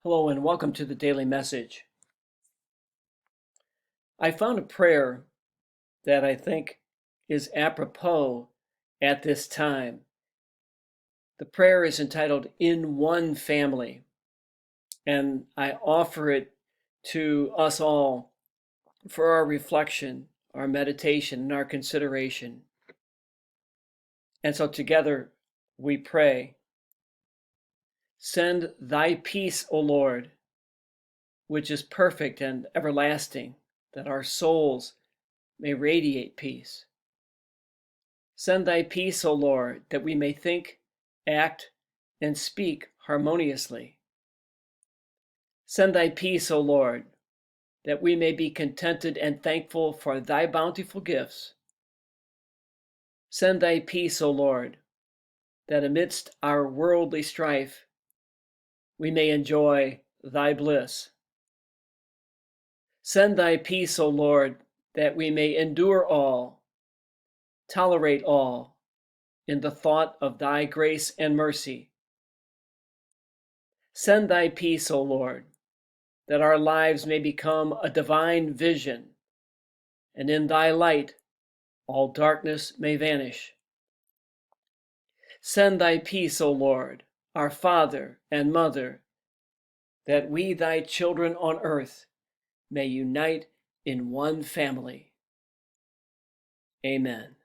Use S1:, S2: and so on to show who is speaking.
S1: Hello and welcome to the Daily Message. I found a prayer that I think is apropos at this time. The prayer is entitled In One Family, and I offer it to us all for our reflection, our meditation, and our consideration. And so together we pray. Send thy peace, O Lord, which is perfect and everlasting, that our souls may radiate peace. Send thy peace, O Lord, that we may think, act, and speak harmoniously. Send thy peace, O Lord, that we may be contented and thankful for thy bountiful gifts. Send thy peace, O Lord, that amidst our worldly strife, we may enjoy thy bliss. Send thy peace, O Lord, that we may endure all, tolerate all, in the thought of thy grace and mercy. Send thy peace, O Lord, that our lives may become a divine vision, and in thy light all darkness may vanish. Send thy peace, O Lord, our Father and Mother, that we, thy children on earth, may unite in one family. Amen.